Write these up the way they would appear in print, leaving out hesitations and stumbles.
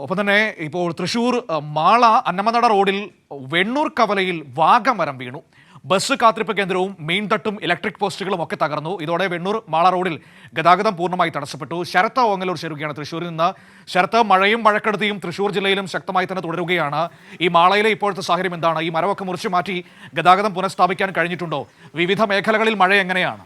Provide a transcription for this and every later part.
ഒപ്പം തന്നെ ഇപ്പോൾ തൃശ്ശൂർ മാള അന്നമനട റോഡിൽ വെണ്ണൂർ കവലയിൽ വാഗമരം വീണു. ബസ് കാത്തിരിപ്പ് കേന്ദ്രവും മെയിൻ തട്ടും ഇലക്ട്രിക് പോസ്റ്റുകളും ഒക്കെ തകർന്നു. ഇതോടെ വെണ്ണൂർ മാള റോഡിൽ ഗതാഗതം പൂർണ്ണമായി തടസ്സപ്പെട്ടു. ശരത്ത് ഓങ്ങല്ലൂർ ചേരുകയാണ് തൃശ്ശൂരിൽ നിന്ന്. ശരത്ത്, മഴയും മഴക്കെടുതിയും തൃശ്ശൂർ ജില്ലയിലും ശക്തമായി തന്നെ തുടരുകയാണ്. ഈ മാളയിലെ ഇപ്പോഴത്തെ സാഹചര്യം എന്താണ്? ഈ മരമൊക്കെ മുറിച്ചു മാറ്റി ഗതാഗതം പുനഃസ്ഥാപിക്കാൻ കഴിഞ്ഞിട്ടുണ്ടോ? വിവിധ മേഖലകളിൽ മഴ എങ്ങനെയാണ്?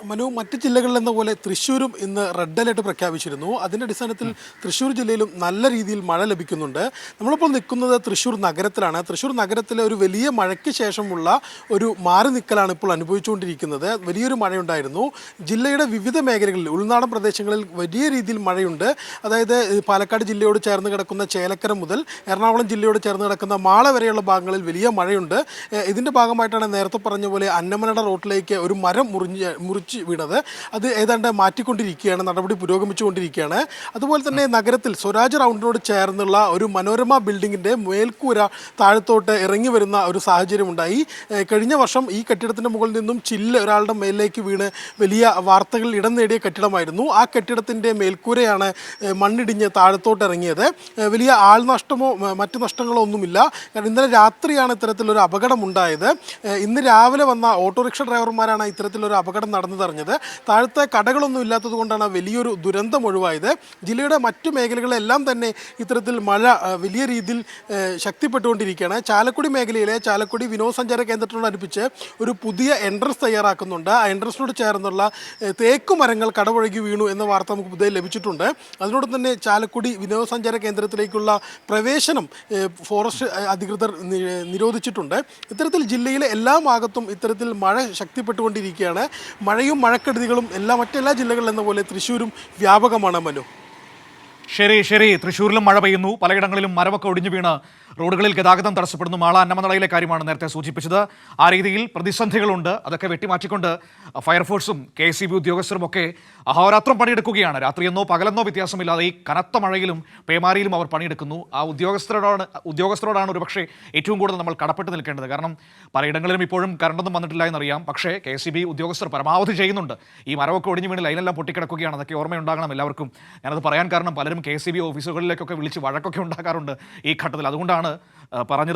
മനു, മറ്റ് ജില്ലകളിലെന്ന പോലെ തൃശ്ശൂരും ഇന്ന് റെഡ് അലേർട്ട് പ്രഖ്യാപിച്ചിരുന്നു. അതിൻ്റെ അടിസ്ഥാനത്തിൽ തൃശ്ശൂർ ജില്ലയിലും നല്ല രീതിയിൽ മഴ ലഭിക്കുന്നുണ്ട്. നമ്മളിപ്പോൾ നിൽക്കുന്നത് തൃശ്ശൂർ നഗരത്തിലാണ്. തൃശ്ശൂർ നഗരത്തിലെ ഒരു വലിയ മഴയ്ക്ക് ശേഷമുള്ള ഒരു മാറി നിൽക്കലാണ് ഇപ്പോൾ അനുഭവിച്ചുകൊണ്ടിരിക്കുന്നത്. വലിയൊരു മഴയുണ്ടായിരുന്നു. ജില്ലയുടെ വിവിധ മേഖലകളിൽ, ഉൾനാടൻ പ്രദേശങ്ങളിൽ വലിയ രീതിയിൽ മഴയുണ്ട്. അതായത് പാലക്കാട് ജില്ലയോട് ചേർന്ന് കിടക്കുന്ന ചേലക്കര മുതൽ എറണാകുളം ജില്ലയോട് ചേർന്ന് കിടക്കുന്ന മാള വരെയുള്ള ഭാഗങ്ങളിൽ വലിയ മഴയുണ്ട്. ഇതിൻ്റെ ഭാഗമായിട്ടാണ് നേരത്തെ പറഞ്ഞ പോലെ അന്നമനട റോഡിലേക്ക് ഒരു മരം മുറിച്ച് വീണത്. അത് ഏതാണ്ട് മാറ്റിക്കൊണ്ടിരിക്കുകയാണ്, നടപടി പുരോഗമിച്ചുകൊണ്ടിരിക്കുകയാണ്. അതുപോലെ തന്നെ നഗരത്തിൽ സ്വരാജ് റൗണ്ടിനോട് ചേർന്നുള്ള ഒരു മനോരമ ബിൽഡിങ്ങിൻ്റെ മേൽക്കൂര താഴത്തോട്ട് ഇറങ്ങി വരുന്ന ഒരു സാഹചര്യം ഉണ്ടായി. കഴിഞ്ഞ വർഷം ഈ കെട്ടിടത്തിൻ്റെ മുകളിൽ നിന്നും ചില്ല് ഒരാളുടെ മേലിലേക്ക് വീണ് വലിയ വാർത്തകൾ ഇടം നേടിയ കെട്ടിടമായിരുന്നു. ആ കെട്ടിടത്തിൻ്റെ മേൽക്കൂരയാണ് മണ്ണിടിഞ്ഞ് താഴത്തോട്ട് ഇറങ്ങിയത്. വലിയ ആൾനഷ്ടമോ മറ്റു നഷ്ടങ്ങളോ ഒന്നുമില്ല. കാരണം ഇന്നലെ രാത്രിയാണ് ഇത്തരത്തിലൊരു അപകടം ഉണ്ടായത്. ഇന്ന് രാവിലെ വന്ന ഓട്ടോറിക്ഷ ഡ്രൈവർമാരാണ് ഇത്തരത്തിലൊരു അപകടം നടന്നത് അറിഞ്ഞത്. താഴത്തെ കടകളൊന്നും ഇല്ലാത്തത് കൊണ്ടാണ് വലിയൊരു ദുരന്തം ഒഴിവായത്. ജില്ലയുടെ മറ്റു മേഖലകളെല്ലാം തന്നെ ഇത്തരത്തിൽ മഴ വലിയ രീതിയിൽ ശക്തിപ്പെട്ടുകൊണ്ടിരിക്കുകയാണ്. ചാലക്കുടി മേഖലയിലെ ചാലക്കുടി വിനോദസഞ്ചാര കേന്ദ്രത്തോടനുബന്ധിച്ച് ഒരു പുതിയ എൻട്രൻസ് തയ്യാറാക്കുന്നുണ്ട്. ആ എൻട്രൻസിനോട് ചേർന്നുള്ള തേക്കുമരങ്ങൾ കടപുഴകി വീണു എന്ന വാർത്ത നമുക്ക് പുതിയ ലഭിച്ചിട്ടുണ്ട്. അതിനോട് തന്നെ ചാലക്കുടി വിനോദസഞ്ചാര കേന്ദ്രത്തിലേക്കുള്ള പ്രവേശനം ഫോറസ്റ്റ് അധികൃതർ നിരോധിച്ചിട്ടുണ്ട്. ഇത്തരത്തിൽ ജില്ലയിലെ എല്ലാ ഭാഗത്തും ഇത്തരത്തിൽ മഴ ശക്തിപ്പെട്ടുകൊണ്ടിരിക്കുകയാണ്. മഴയും മഴക്കെടുതികളും മറ്റെല്ലാ ജില്ലകളിലെന്ന പോലെ തൃശ്ശൂരും വ്യാപകമാണ്. മനു, ശരി. തൃശ്ശൂരിലും മഴ പെയ്യുന്നു. പലയിടങ്ങളിലും മരമൊക്കെ ഒടിഞ്ഞു വീണ് റോഡുകളിൽ ഗതാഗതം തടസ്സപ്പെടുന്നു. മാള അന്നമനടയിലെ കാര്യമാണ് നേരത്തെ സൂചിപ്പിച്ചത്. ആ രീതിയിൽ പ്രതിസന്ധികളുണ്ട്. അതൊക്കെ വെട്ടിമാറ്റിക്കൊണ്ട് ഫയർഫോഴ്സും KCB ഉദ്യോഗസ്ഥരും ഒക്കെ അഹോരാത്രം പണിയെടുക്കുകയാണ്. രാത്രിയെന്നോ പകലെന്നോ വ്യത്യാസമില്ലാതെ ഈ കനത്ത മഴയിലും പേമാരിയിലും അവർ പണിയെടുക്കുന്നു. ആ ഉദ്യോഗസ്ഥരോടാണ് ഒരുപക്ഷെ ഏറ്റവും കൂടുതൽ നമ്മൾ കടപ്പെട്ട് നിൽക്കേണ്ടത്. കാരണം പലയിടങ്ങളിലും ഇപ്പോഴും കറണ്ടൊന്നും വന്നിട്ടില്ല എന്നറിയാം. പക്ഷേ KCB ഉദ്യോഗസ്ഥർ പരമാവധി ചെയ്യുന്നുണ്ട്. ഈ മരമൊക്കെ ഒടിഞ്ഞു വീണ് ലൈനെല്ലാം പൊട്ടിക്കിടക്കുകയാണ്. അതൊക്കെ ഓർമ്മയുണ്ടാകണം എല്ലാവർക്കും. ഞാനത് പറയാൻ കാരണം പലരും KCB ഓഫീസുകളിലേക്കൊക്കെ വിളിച്ച് വഴക്കൊക്കെ ഉണ്ടാക്കാറുണ്ട് ഈ ഘട്ടത്തിൽ. അതുകൊണ്ടാണ് പറഞ്ഞത്.